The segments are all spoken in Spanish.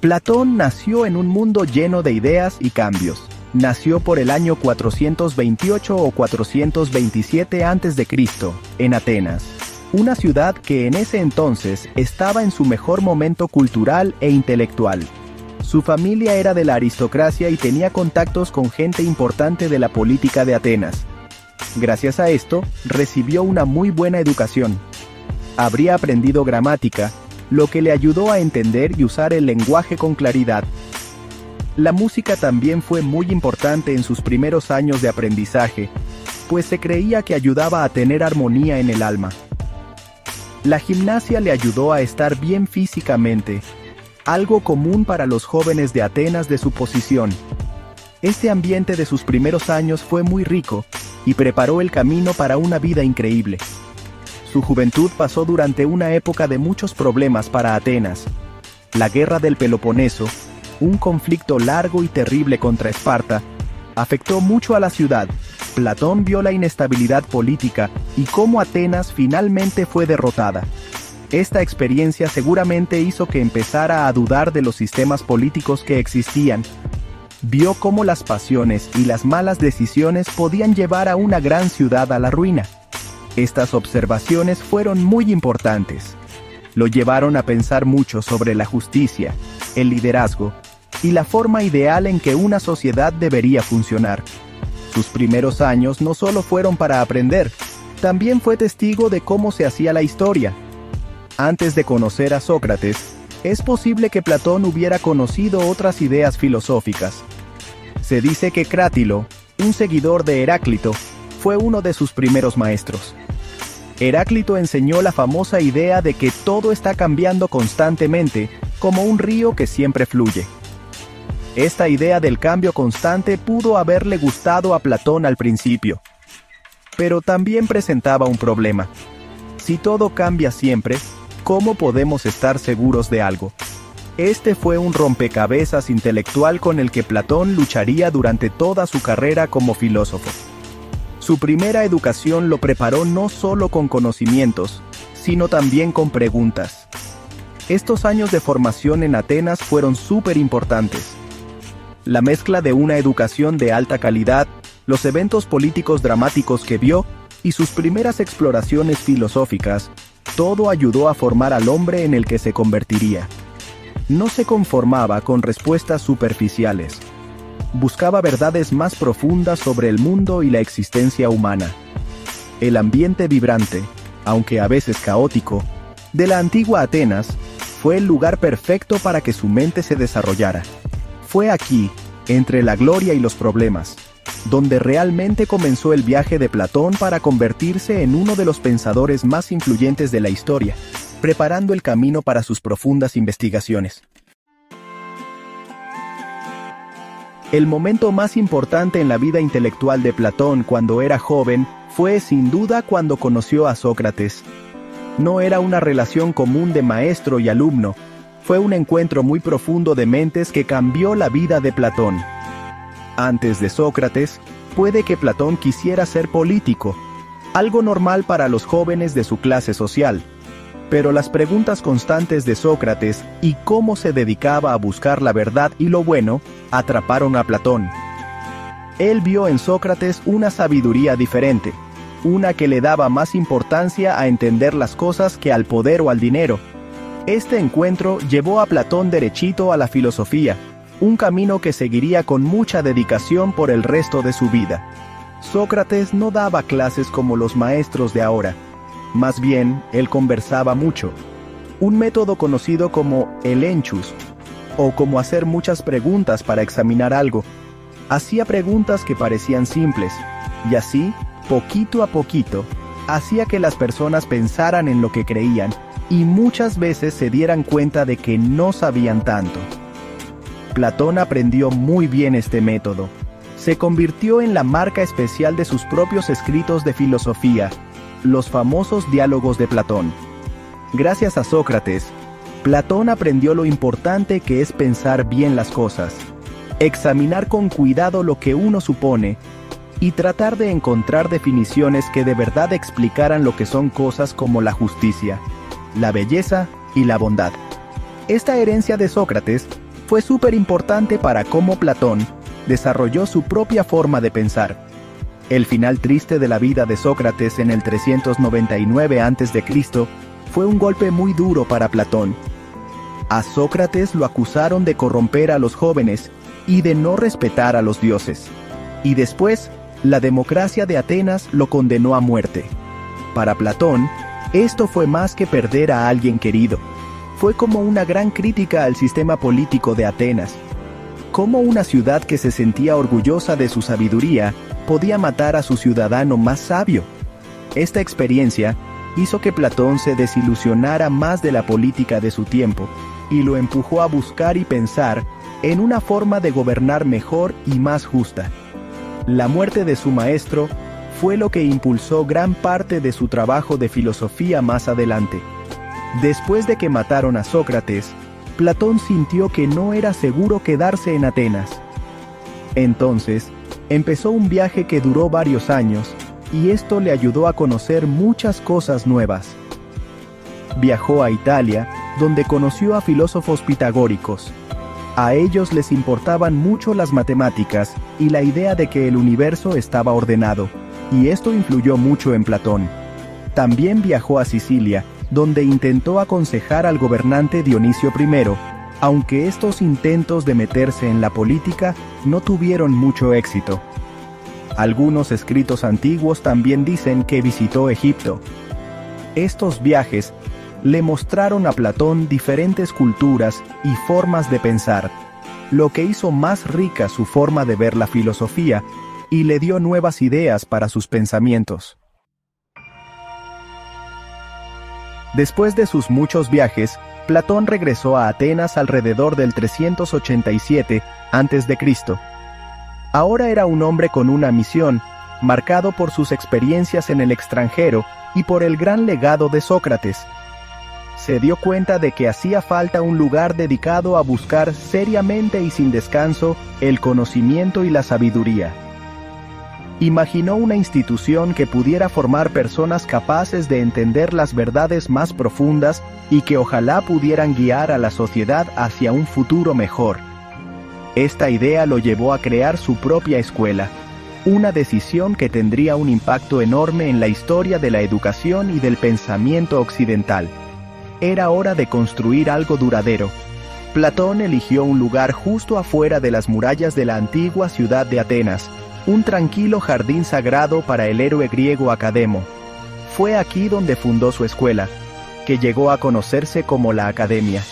Platón nació en un mundo lleno de ideas y cambios. Nació por el año 428 o 427 a.C., en Atenas, una ciudad que en ese entonces estaba en su mejor momento cultural e intelectual. Su familia era de la aristocracia y tenía contactos con gente importante de la política de Atenas. Gracias a esto, recibió una muy buena educación. Habría aprendido gramática, lo que le ayudó a entender y usar el lenguaje con claridad. La música también fue muy importante en sus primeros años de aprendizaje, pues se creía que ayudaba a tener armonía en el alma. La gimnasia le ayudó a estar bien físicamente, algo común para los jóvenes de Atenas de su posición. Este ambiente de sus primeros años fue muy rico, y preparó el camino para una vida increíble. Su juventud pasó durante una época de muchos problemas para Atenas. La guerra del Peloponeso, un conflicto largo y terrible contra Esparta, afectó mucho a la ciudad. Platón vio la inestabilidad política y cómo Atenas finalmente fue derrotada. Esta experiencia seguramente hizo que empezara a dudar de los sistemas políticos que existían. Vio cómo las pasiones y las malas decisiones podían llevar a una gran ciudad a la ruina. Estas observaciones fueron muy importantes. Lo llevaron a pensar mucho sobre la justicia, el liderazgo y la forma ideal en que una sociedad debería funcionar. Sus primeros años no solo fueron para aprender, también fue testigo de cómo se hacía la historia. Antes de conocer a Sócrates, es posible que Platón hubiera conocido otras ideas filosóficas. Se dice que Crátilo, un seguidor de Heráclito, fue uno de sus primeros maestros. Heráclito enseñó la famosa idea de que todo está cambiando constantemente, como un río que siempre fluye. Esta idea del cambio constante pudo haberle gustado a Platón al principio, pero también presentaba un problema. Si todo cambia siempre, ¿cómo podemos estar seguros de algo? Este fue un rompecabezas intelectual con el que Platón lucharía durante toda su carrera como filósofo. Su primera educación lo preparó no solo con conocimientos, sino también con preguntas. Estos años de formación en Atenas fueron súper importantes. La mezcla de una educación de alta calidad, los eventos políticos dramáticos que vio y sus primeras exploraciones filosóficas, todo ayudó a formar al hombre en el que se convertiría. No se conformaba con respuestas superficiales. Buscaba verdades más profundas sobre el mundo y la existencia humana. El ambiente vibrante, aunque a veces caótico, de la antigua Atenas, fue el lugar perfecto para que su mente se desarrollara. Fue aquí, entre la gloria y los problemas, donde realmente comenzó el viaje de Platón para convertirse en uno de los pensadores más influyentes de la historia, preparando el camino para sus profundas investigaciones. El momento más importante en la vida intelectual de Platón cuando era joven fue sin duda cuando conoció a Sócrates. No era una relación común de maestro y alumno, fue un encuentro muy profundo de mentes que cambió la vida de Platón. Antes de Sócrates, puede que Platón quisiera ser político, algo normal para los jóvenes de su clase social. Pero las preguntas constantes de Sócrates y cómo se dedicaba a buscar la verdad y lo bueno, atraparon a Platón. Él vio en Sócrates una sabiduría diferente, una que le daba más importancia a entender las cosas que al poder o al dinero. Este encuentro llevó a Platón derechito a la filosofía, un camino que seguiría con mucha dedicación por el resto de su vida. Sócrates no daba clases como los maestros de ahora. Más bien, él conversaba mucho. Un método conocido como el enchus, o como hacer muchas preguntas para examinar algo. Hacía preguntas que parecían simples, y así, poquito a poquito, hacía que las personas pensaran en lo que creían, y muchas veces se dieran cuenta de que no sabían tanto. Platón aprendió muy bien este método. Se convirtió en la marca especial de sus propios escritos de filosofía, los famosos diálogos de Platón. Gracias a Sócrates, Platón aprendió lo importante que es pensar bien las cosas, examinar con cuidado lo que uno supone, y tratar de encontrar definiciones que de verdad explicaran lo que son cosas como la justicia, la belleza y la bondad. Esta herencia de Sócrates fue súper importante para cómo Platón desarrolló su propia forma de pensar. El final triste de la vida de Sócrates en el 399 a.C. fue un golpe muy duro para Platón. A Sócrates lo acusaron de corromper a los jóvenes y de no respetar a los dioses. Y después, la democracia de Atenas lo condenó a muerte. Para Platón, esto fue más que perder a alguien querido. Fue como una gran crítica al sistema político de Atenas. Cómo una ciudad que se sentía orgullosa de su sabiduría podía matar a su ciudadano más sabio. Esta experiencia hizo que Platón se desilusionara más de la política de su tiempo y lo empujó a buscar y pensar en una forma de gobernar mejor y más justa. La muerte de su maestro fue lo que impulsó gran parte de su trabajo de filosofía más adelante. Después de que mataron a Sócrates, Platón sintió que no era seguro quedarse en Atenas. Entonces, empezó un viaje que duró varios años, y esto le ayudó a conocer muchas cosas nuevas. Viajó a Italia, donde conoció a filósofos pitagóricos. A ellos les importaban mucho las matemáticas y la idea de que el universo estaba ordenado, y esto influyó mucho en Platón. También viajó a Sicilia, donde intentó aconsejar al gobernante Dionisio I, aunque estos intentos de meterse en la política no tuvieron mucho éxito. Algunos escritos antiguos también dicen que visitó Egipto. Estos viajes le mostraron a Platón diferentes culturas y formas de pensar, lo que hizo más rica su forma de ver la filosofía y le dio nuevas ideas para sus pensamientos. Después de sus muchos viajes, Platón regresó a Atenas alrededor del 387 a.C. Ahora era un hombre con una misión, marcado por sus experiencias en el extranjero y por el gran legado de Sócrates. Se dio cuenta de que hacía falta un lugar dedicado a buscar seriamente y sin descanso el conocimiento y la sabiduría. Imaginó una institución que pudiera formar personas capaces de entender las verdades más profundas y que ojalá pudieran guiar a la sociedad hacia un futuro mejor. Esta idea lo llevó a crear su propia escuela, una decisión que tendría un impacto enorme en la historia de la educación y del pensamiento occidental. Era hora de construir algo duradero. Platón eligió un lugar justo afuera de las murallas de la antigua ciudad de Atenas, un tranquilo jardín sagrado para el héroe griego Academo. Fue aquí donde fundó su escuela, que llegó a conocerse como la Academia.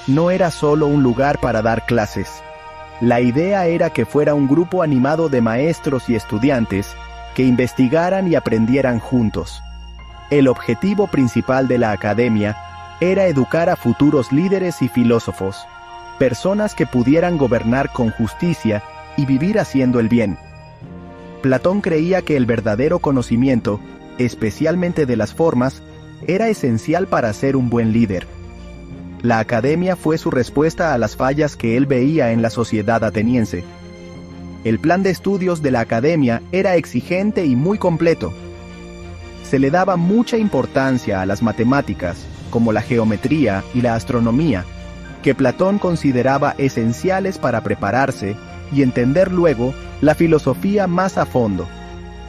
No era solo un lugar para dar clases. La idea era que fuera un grupo animado de maestros y estudiantes que investigaran y aprendieran juntos. El objetivo principal de la Academia era educar a futuros líderes y filósofos, personas que pudieran gobernar con justicia y vivir haciendo el bien. Platón creía que el verdadero conocimiento, especialmente de las formas, era esencial para ser un buen líder. La Academia fue su respuesta a las fallas que él veía en la sociedad ateniense. El plan de estudios de la Academia era exigente y muy completo. Se le daba mucha importancia a las matemáticas, como la geometría y la astronomía, que Platón consideraba esenciales para prepararse y entender luego la filosofía más a fondo.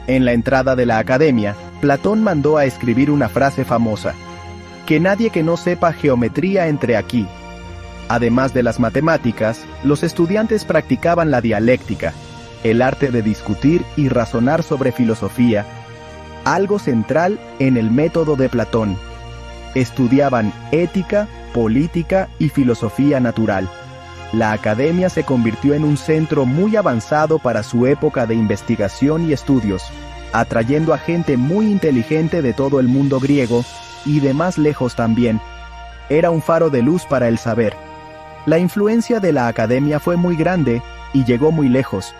En la entrada de la Academia, Platón mandó a escribir una frase famosa: «Que nadie que no sepa geometría entre aquí». Además de las matemáticas, los estudiantes practicaban la dialéctica, el arte de discutir y razonar sobre filosofía, algo central en el método de Platón. Estudiaban ética, política y filosofía natural. La Academia se convirtió en un centro muy avanzado para su época de investigación y estudios, atrayendo a gente muy inteligente de todo el mundo griego y de más lejos también. Era un faro de luz para el saber. La influencia de la Academia fue muy grande y llegó muy lejos.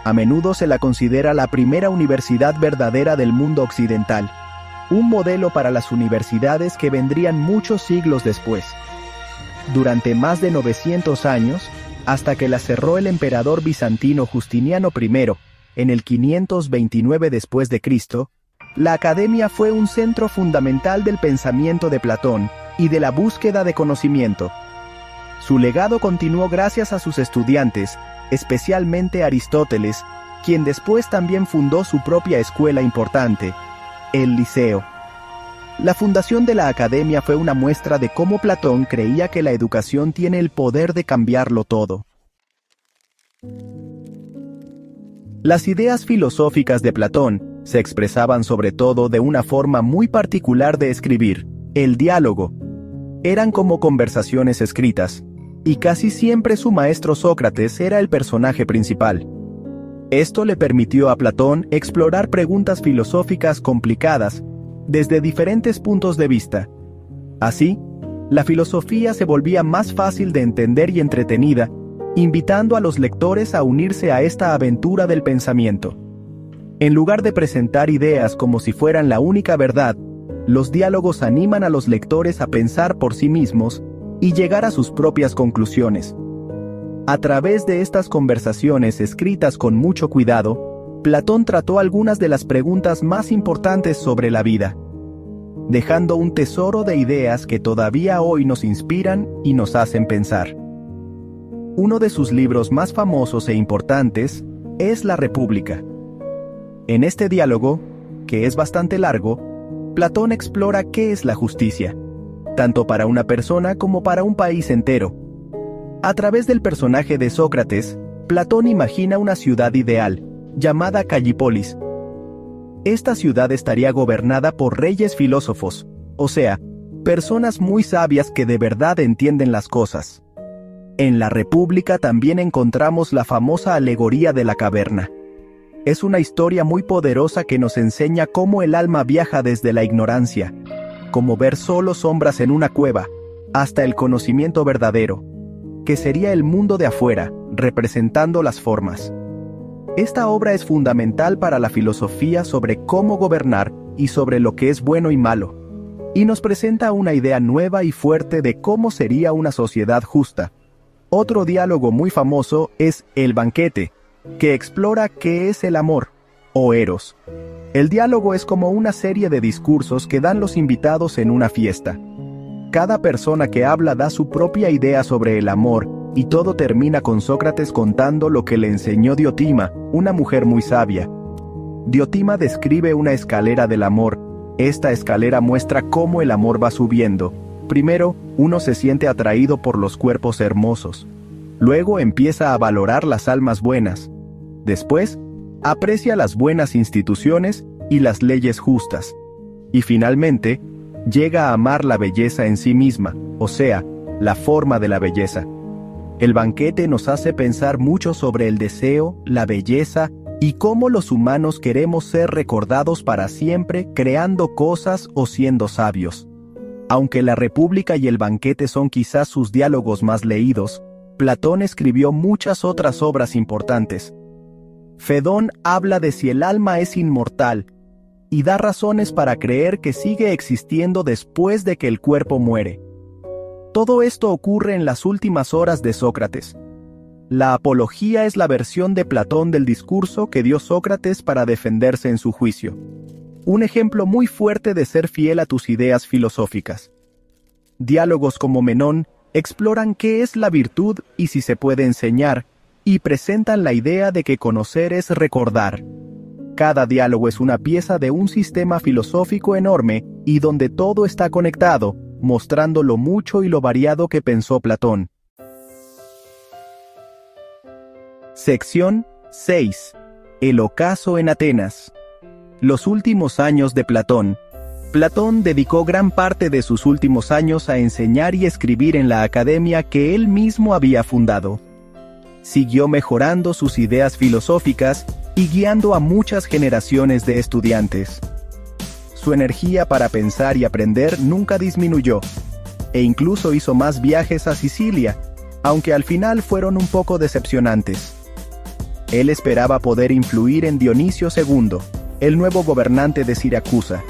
A menudo se la considera la primera universidad verdadera del mundo occidental, un modelo para las universidades que vendrían muchos siglos después. Durante más de 900 años, hasta que la cerró el emperador bizantino Justiniano I, en el 529 después de Cristo, la Academia fue un centro fundamental del pensamiento de Platón y de la búsqueda de conocimiento. Su legado continuó gracias a sus estudiantes, especialmente Aristóteles, quien después también fundó su propia escuela importante, el Liceo. La fundación de la academia fue una muestra de cómo Platón creía que la educación tiene el poder de cambiarlo todo. Las ideas filosóficas de Platón se expresaban sobre todo de una forma muy particular de escribir, el diálogo. Eran como conversaciones escritas, y casi siempre su maestro Sócrates era el personaje principal. Esto le permitió a Platón explorar preguntas filosóficas complicadas desde diferentes puntos de vista. Así, la filosofía se volvía más fácil de entender y entretenida, invitando a los lectores a unirse a esta aventura del pensamiento. En lugar de presentar ideas como si fueran la única verdad, los diálogos animan a los lectores a pensar por sí mismos y llegar a sus propias conclusiones. A través de estas conversaciones escritas con mucho cuidado, Platón trató algunas de las preguntas más importantes sobre la vida, dejando un tesoro de ideas que todavía hoy nos inspiran y nos hacen pensar. Uno de sus libros más famosos e importantes es La República. En este diálogo, que es bastante largo, Platón explora qué es la justicia, tanto para una persona como para un país entero. A través del personaje de Sócrates, Platón imagina una ciudad ideal, llamada Callipolis. Esta ciudad estaría gobernada por reyes filósofos, o sea, personas muy sabias que de verdad entienden las cosas. En La República también encontramos la famosa alegoría de la caverna. Es una historia muy poderosa que nos enseña cómo el alma viaja desde la ignorancia, como ver solo sombras en una cueva, hasta el conocimiento verdadero, que sería el mundo de afuera, representando las formas. Esta obra es fundamental para la filosofía sobre cómo gobernar y sobre lo que es bueno y malo, y nos presenta una idea nueva y fuerte de cómo sería una sociedad justa. Otro diálogo muy famoso es El Banquete, que explora qué es el amor, o eros. El diálogo es como una serie de discursos que dan los invitados en una fiesta. Cada persona que habla da su propia idea sobre el amor, y todo termina con Sócrates contando lo que le enseñó Diotima, una mujer muy sabia. Diotima describe una escalera del amor. Esta escalera muestra cómo el amor va subiendo. Primero, uno se siente atraído por los cuerpos hermosos. Luego empieza a valorar las almas buenas. Después, aprecia las buenas instituciones y las leyes justas. Y finalmente, llega a amar la belleza en sí misma, o sea, la forma de la belleza. El banquete nos hace pensar mucho sobre el deseo, la belleza y cómo los humanos queremos ser recordados para siempre creando cosas o siendo sabios. Aunque La República y El Banquete son quizás sus diálogos más leídos, Platón escribió muchas otras obras importantes. Fedón habla de si el alma es inmortal y da razones para creer que sigue existiendo después de que el cuerpo muere. Todo esto ocurre en las últimas horas de Sócrates. La apología es la versión de Platón del discurso que dio Sócrates para defenderse en su juicio. Un ejemplo muy fuerte de ser fiel a tus ideas filosóficas. Diálogos como Menón exploran qué es la virtud y si se puede enseñar, y presentan la idea de que conocer es recordar. Cada diálogo es una pieza de un sistema filosófico enorme y donde todo está conectado, mostrando lo mucho y lo variado que pensó Platón. Sección 6. El ocaso en Atenas. Los últimos años de Platón. Platón dedicó gran parte de sus últimos años a enseñar y escribir en la academia que él mismo había fundado. Siguió mejorando sus ideas filosóficas y guiando a muchas generaciones de estudiantes. Su energía para pensar y aprender nunca disminuyó, e incluso hizo más viajes a Sicilia, aunque al final fueron un poco decepcionantes. Él esperaba poder influir en Dionisio II, el nuevo gobernante de Siracusa,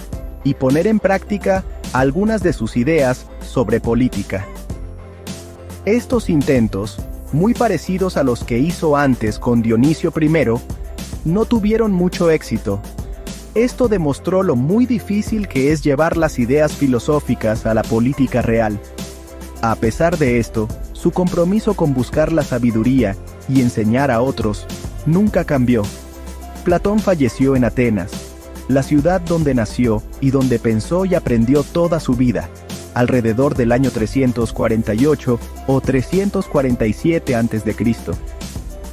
y poner en práctica algunas de sus ideas sobre política. Estos intentos, muy parecidos a los que hizo antes con Dionisio I, no tuvieron mucho éxito. Esto demostró lo muy difícil que es llevar las ideas filosóficas a la política real. A pesar de esto, Su compromiso con buscar la sabiduría y enseñar a otros nunca cambió. Platón falleció en Atenas, la ciudad donde nació y donde pensó y aprendió toda su vida, alrededor del año 348 o 347 a.C.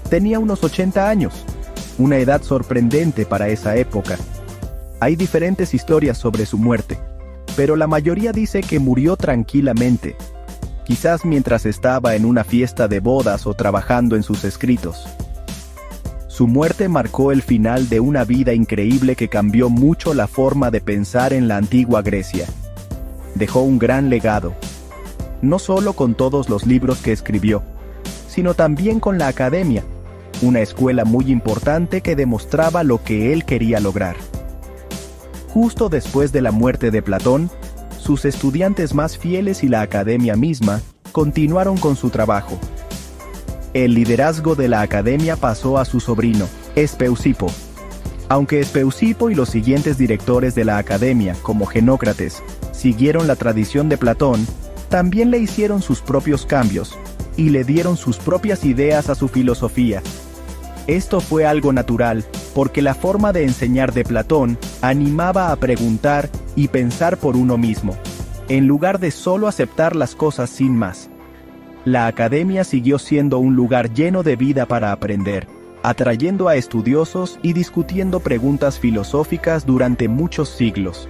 Tenía unos 80 años, una edad sorprendente para esa época. Hay diferentes historias sobre su muerte, pero la mayoría dice que murió tranquilamente, quizás mientras estaba en una fiesta de bodas o trabajando en sus escritos. Su muerte marcó el final de una vida increíble que cambió mucho la forma de pensar en la antigua Grecia. Dejó un gran legado, no solo con todos los libros que escribió, sino también con la academia, una escuela muy importante que demostraba lo que él quería lograr. Justo después de la muerte de Platón, sus estudiantes más fieles y la academia misma continuaron con su trabajo. El liderazgo de la academia pasó a su sobrino, Espeusipo. Aunque Espeusipo y los siguientes directores de la academia, como Genócrates, siguieron la tradición de Platón, también le hicieron sus propios cambios y le dieron sus propias ideas a su filosofía. Esto fue algo natural, porque la forma de enseñar de Platón animaba a preguntar y pensar por uno mismo, en lugar de solo aceptar las cosas sin más. La academia siguió siendo un lugar lleno de vida para aprender, atrayendo a estudiosos y discutiendo preguntas filosóficas durante muchos siglos.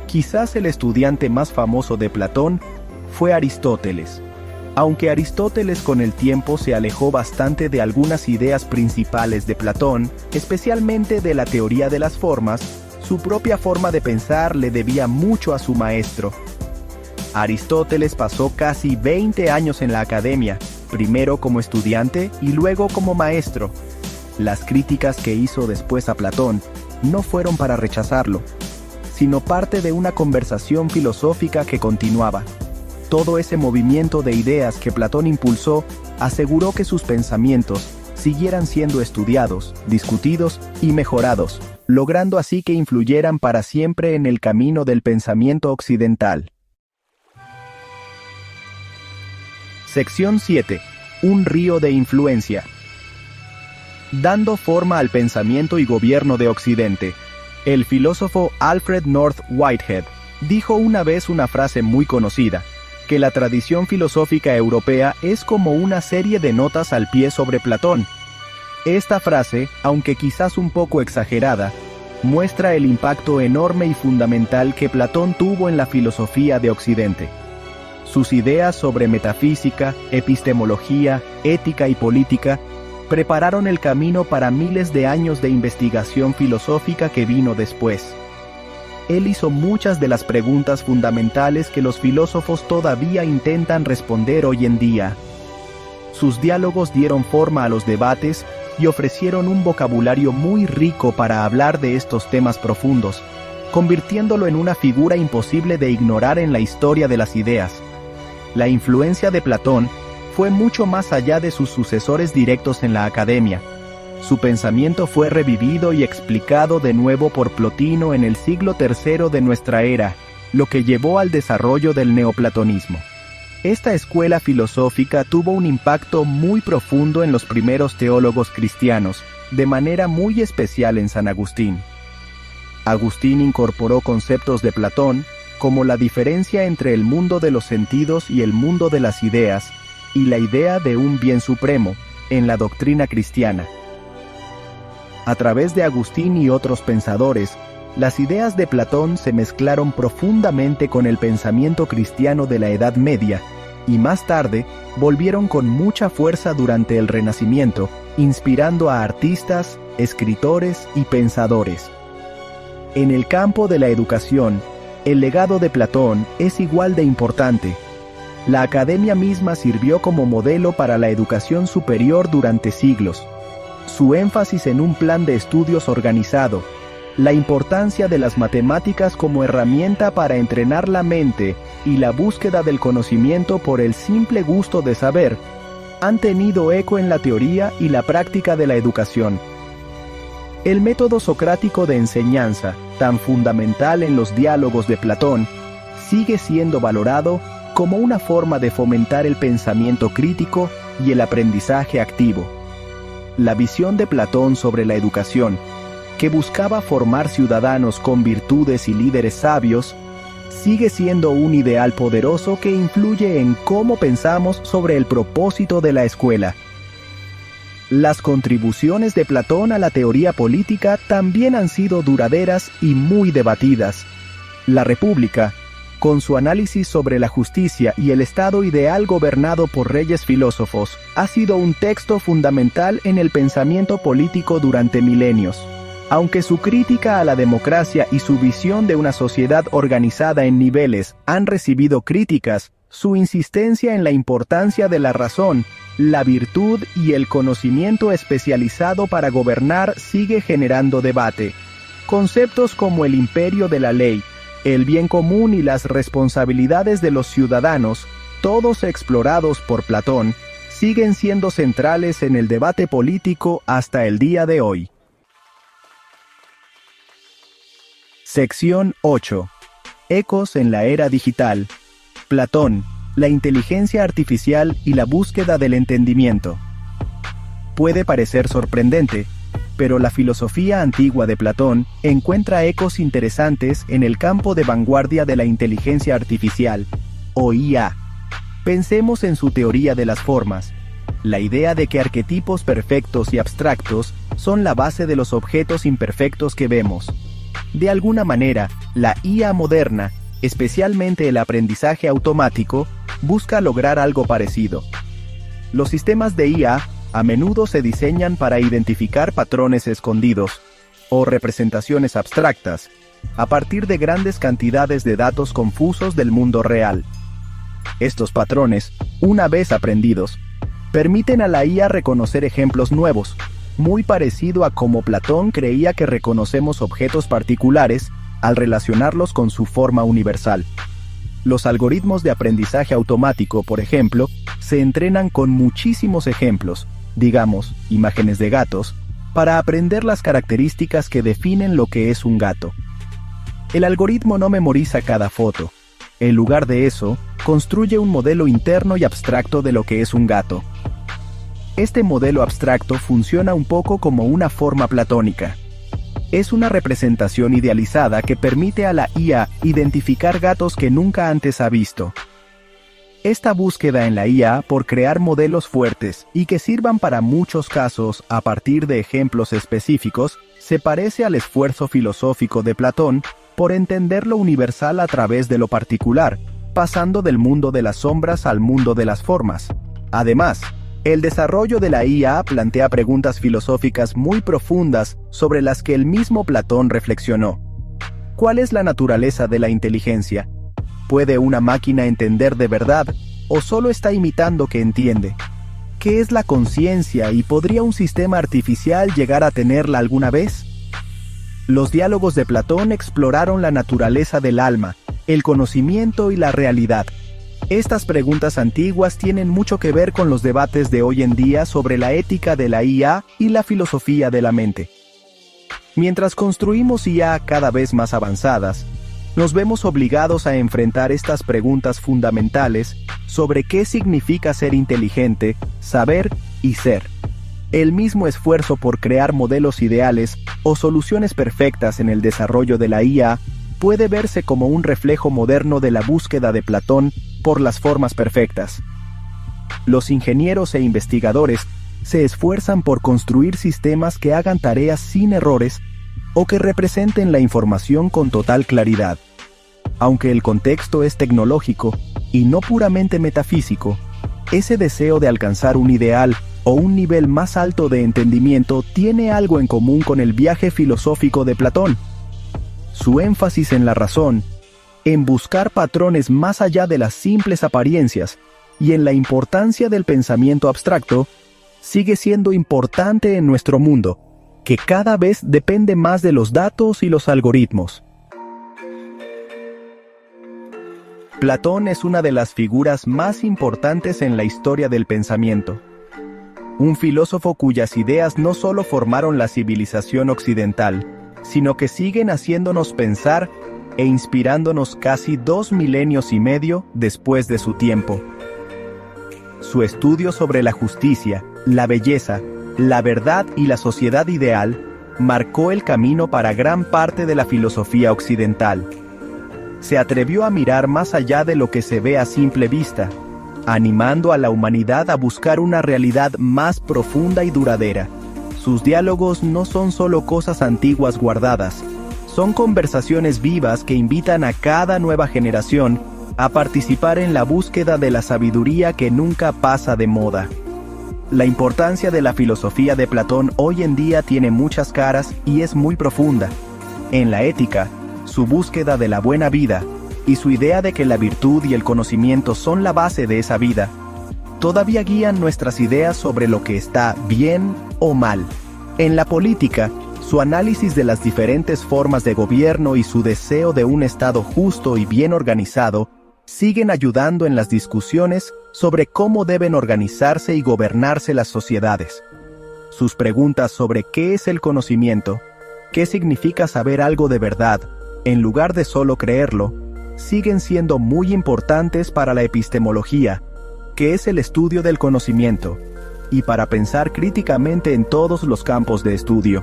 Quizás el estudiante más famoso de Platón fue Aristóteles. Aunque Aristóteles con el tiempo se alejó bastante de algunas ideas principales de Platón, especialmente de la teoría de las formas, su propia forma de pensar le debía mucho a su maestro. Aristóteles pasó casi 20 años en la academia, primero como estudiante y luego como maestro. Las críticas que hizo después a Platón no fueron para rechazarlo, sino parte de una conversación filosófica que continuaba. Todo ese movimiento de ideas que Platón impulsó aseguró que sus pensamientos siguieran siendo estudiados, discutidos y mejorados, logrando así que influyeran para siempre en el camino del pensamiento occidental. Sección 7. Un río de influencia. Dando forma al pensamiento y gobierno de Occidente, el filósofo Alfred North Whitehead dijo una vez una frase muy conocida, que la tradición filosófica europea es como una serie de notas al pie sobre Platón. Esta frase, aunque quizás un poco exagerada, muestra el impacto enorme y fundamental que Platón tuvo en la filosofía de Occidente. Sus ideas sobre metafísica, epistemología, ética y política prepararon el camino para miles de años de investigación filosófica que vino después. Él hizo muchas de las preguntas fundamentales que los filósofos todavía intentan responder hoy en día. Sus diálogos dieron forma a los debates y ofrecieron un vocabulario muy rico para hablar de estos temas profundos, convirtiéndolo en una figura imposible de ignorar en la historia de las ideas. La influencia de Platón fue mucho más allá de sus sucesores directos en la academia. Su pensamiento fue revivido y explicado de nuevo por Plotino en el siglo III de nuestra era, lo que llevó al desarrollo del neoplatonismo. Esta escuela filosófica tuvo un impacto muy profundo en los primeros teólogos cristianos, de manera muy especial en San Agustín. Agustín incorporó conceptos de Platón, como la diferencia entre el mundo de los sentidos y el mundo de las ideas, y la idea de un bien supremo, en la doctrina cristiana. A través de Agustín y otros pensadores, las ideas de Platón se mezclaron profundamente con el pensamiento cristiano de la Edad Media, y más tarde volvieron con mucha fuerza durante el Renacimiento, inspirando a artistas, escritores y pensadores. En el campo de la educación, el legado de Platón es igual de importante. La academia misma sirvió como modelo para la educación superior durante siglos. Su énfasis en un plan de estudios organizado, la importancia de las matemáticas como herramienta para entrenar la mente y la búsqueda del conocimiento por el simple gusto de saber, han tenido eco en la teoría y la práctica de la educación. El método socrático de enseñanza, tan fundamental en los diálogos de Platón, sigue siendo valorado como una forma de fomentar el pensamiento crítico y el aprendizaje activo. La visión de Platón sobre la educación, que buscaba formar ciudadanos con virtudes y líderes sabios, sigue siendo un ideal poderoso que influye en cómo pensamos sobre el propósito de la escuela. Las contribuciones de Platón a la teoría política también han sido duraderas y muy debatidas. La República, con su análisis sobre la justicia y el Estado ideal gobernado por reyes filósofos, ha sido un texto fundamental en el pensamiento político durante milenios. Aunque su crítica a la democracia y su visión de una sociedad organizada en niveles han recibido críticas, su insistencia en la importancia de la razón, la virtud y el conocimiento especializado para gobernar sigue generando debate. Conceptos como el imperio de la ley, el bien común y las responsabilidades de los ciudadanos, todos explorados por Platón, siguen siendo centrales en el debate político hasta el día de hoy. Sección 8. Ecos en la era digital. Platón, la inteligencia artificial y la búsqueda del entendimiento. Puede parecer sorprendente, pero la filosofía antigua de Platón encuentra ecos interesantes en el campo de vanguardia de la inteligencia artificial, o IA. Pensemos en su teoría de las formas, la idea de que arquetipos perfectos y abstractos son la base de los objetos imperfectos que vemos. De alguna manera, la IA moderna, especialmente el aprendizaje automático, busca lograr algo parecido. Los sistemas de IA a menudo se diseñan para identificar patrones escondidos, o representaciones abstractas, a partir de grandes cantidades de datos confusos del mundo real. Estos patrones, una vez aprendidos, permiten a la IA reconocer ejemplos nuevos, muy parecido a cómo Platón creía que reconocemos objetos particulares al relacionarlos con su forma universal. Los algoritmos de aprendizaje automático, por ejemplo, se entrenan con muchísimos ejemplos, digamos, imágenes de gatos, para aprender las características que definen lo que es un gato. El algoritmo no memoriza cada foto. En lugar de eso, construye un modelo interno y abstracto de lo que es un gato. Este modelo abstracto funciona un poco como una forma platónica. Es una representación idealizada que permite a la IA identificar gatos que nunca antes ha visto. Esta búsqueda en la IA por crear modelos fuertes y que sirvan para muchos casos a partir de ejemplos específicos se parece al esfuerzo filosófico de Platón por entender lo universal a través de lo particular, pasando del mundo de las sombras al mundo de las formas. Además, el desarrollo de la IA plantea preguntas filosóficas muy profundas sobre las que el mismo Platón reflexionó. ¿Cuál es la naturaleza de la inteligencia? ¿Puede una máquina entender de verdad o solo está imitando que entiende? ¿Qué es la conciencia y podría un sistema artificial llegar a tenerla alguna vez? Los diálogos de Platón exploraron la naturaleza del alma, el conocimiento y la realidad. Estas preguntas antiguas tienen mucho que ver con los debates de hoy en día sobre la ética de la IA y la filosofía de la mente. Mientras construimos IA cada vez más avanzadas, nos vemos obligados a enfrentar estas preguntas fundamentales sobre qué significa ser inteligente, saber y ser. El mismo esfuerzo por crear modelos ideales o soluciones perfectas en el desarrollo de la IA puede verse como un reflejo moderno de la búsqueda de Platón por las formas perfectas. Los ingenieros e investigadores se esfuerzan por construir sistemas que hagan tareas sin errores o que representen la información con total claridad. Aunque el contexto es tecnológico y no puramente metafísico, ese deseo de alcanzar un ideal o un nivel más alto de entendimiento tiene algo en común con el viaje filosófico de Platón. Su énfasis en la razón, en buscar patrones más allá de las simples apariencias y en la importancia del pensamiento abstracto, sigue siendo importante en nuestro mundo, que cada vez depende más de los datos y los algoritmos. Platón es una de las figuras más importantes en la historia del pensamiento. Un filósofo cuyas ideas no solo formaron la civilización occidental, sino que siguen haciéndonos pensar e inspirándonos casi 2 milenios y medio después de su tiempo. Su estudio sobre la justicia, la belleza, la verdad y la sociedad ideal marcó el camino para gran parte de la filosofía occidental. Se atrevió a mirar más allá de lo que se ve a simple vista, animando a la humanidad a buscar una realidad más profunda y duradera. Sus diálogos no son solo cosas antiguas guardadas, son conversaciones vivas que invitan a cada nueva generación a participar en la búsqueda de la sabiduría que nunca pasa de moda. La importancia de la filosofía de Platón hoy en día tiene muchas caras y es muy profunda. En la ética, su búsqueda de la buena vida y su idea de que la virtud y el conocimiento son la base de esa vida, todavía guían nuestras ideas sobre lo que está bien o mal. En la política, su análisis de las diferentes formas de gobierno y su deseo de un Estado justo y bien organizado siguen ayudando en las discusiones sobre cómo deben organizarse y gobernarse las sociedades. Sus preguntas sobre qué es el conocimiento, qué significa saber algo de verdad, en lugar de solo creerlo, siguen siendo muy importantes para la epistemología, que es el estudio del conocimiento, y para pensar críticamente en todos los campos de estudio.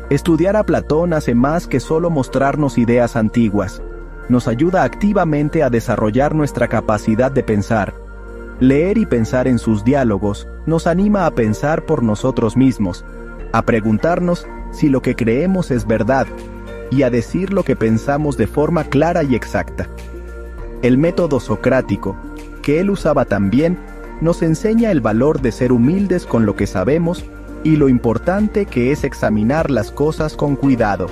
Estudiar a Platón hace más que solo mostrarnos ideas antiguas. Nos ayuda activamente a desarrollar nuestra capacidad de pensar. Leer y pensar en sus diálogos nos anima a pensar por nosotros mismos, a preguntarnos si lo que creemos es verdad, y a decir lo que pensamos de forma clara y exacta. El método socrático, que él usaba también, nos enseña el valor de ser humildes con lo que sabemos y lo importante que es examinar las cosas con cuidado.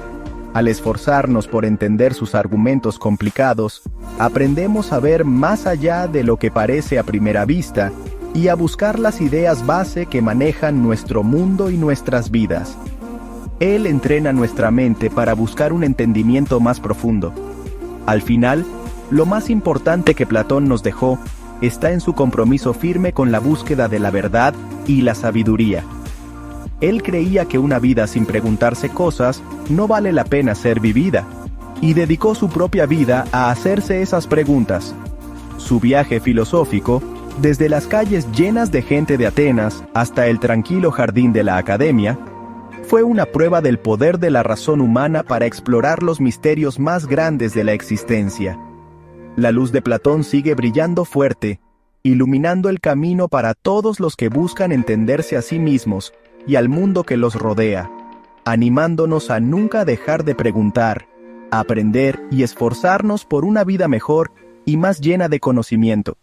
Al esforzarnos por entender sus argumentos complicados, aprendemos a ver más allá de lo que parece a primera vista y a buscar las ideas base que manejan nuestro mundo y nuestras vidas. Él entrena nuestra mente para buscar un entendimiento más profundo. Al final, lo más importante que Platón nos dejó está en su compromiso firme con la búsqueda de la verdad y la sabiduría. Él creía que una vida sin preguntarse cosas no vale la pena ser vivida, y dedicó su propia vida a hacerse esas preguntas. Su viaje filosófico, desde las calles llenas de gente de Atenas hasta el tranquilo jardín de la academia, fue una prueba del poder de la razón humana para explorar los misterios más grandes de la existencia. La luz de Platón sigue brillando fuerte, iluminando el camino para todos los que buscan entenderse a sí mismos y al mundo que los rodea, animándonos a nunca dejar de preguntar, aprender y esforzarnos por una vida mejor y más llena de conocimiento.